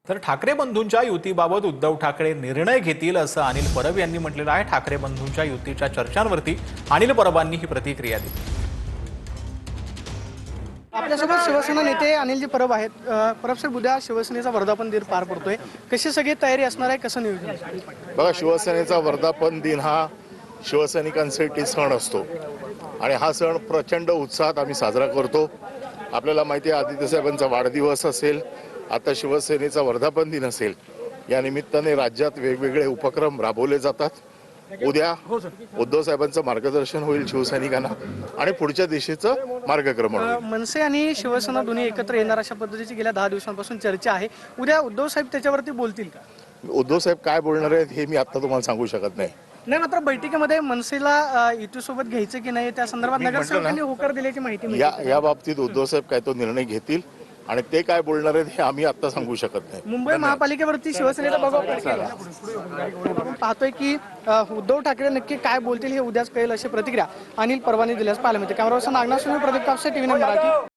तर ठाकरे बंधूंच्या युतीबाबत उद्धव ठाकरे निर्णय घेतील असं अनिल परब यांनी म्हटलेलं आहे। ठाकरे बंधूंच्या युतीच्या चर्चांवरती अनिल परबांनी ही प्रतिक्रिया दिली। आपल्यासोबत शिवसेना नेते अनिलजी परब आहेत। परब साहेब, उद्या शिवसेनेचा वर्धापन दिन पार पडतोय, कशी सगळी तयारी असणार आहे, कसं नियोजन? बघा, शिवसेनेचा वर्धापन दिन हा शिवसैनिकांसाठी सण असतो आणि हा सण प्रचंड उत्साहात आम्ही साजरा करतो। आपल्याला माहिती आहे, आदित्य साहेबांचा वाढदिवस असेल, आता शिवसेनेचा वर्धापन दिन असेल, या निमित्ताने राज्यात वेगवेगळे उपक्रम राबवले जातात। उद्या उद्धव साहेबांचं मार्गदर्शन होईल शिवसैनिकांना आणि पुढच्या दिशेचं मार्गक्रमण होईल। मनसे आणि शिवसेना दोन्ही एकत्र येणार अशा पद्धतीची गेल्या 10 दिवसांपासून चर्चा आहे। उद्या उद्धव साहेब त्याच्यावरती बोलतील का? उद्धव साहेब काय बोलणार आहेत हे मी आता तुम्हाला सांगू शकत नाही। नाही, मात्र बैठकीमध्ये मनसेला युतीसोबत घ्यायचं की नाही त्या संदर्भात नगरसेवकांनी होकार दिल्याची माहिती मिळते। या बाबतीत उद्धव साहेब काय तो निर्णय घेतील आणि ते काय बोलणार आहेत हे आम्ही आता सांगू शकत नाही। मुंबई महापालिकेवरती शिवसेनेचा दबाव आपण पाहतोय की उद्धव ठाकरे नक्की काय बोलतील हे उद्याच कळेल अशी प्रतिक्रिया अनिल परबांनी दिल्यास पाहायला मिळते। Camera person Nagnath, Pradeep Kapse, TV Marathi.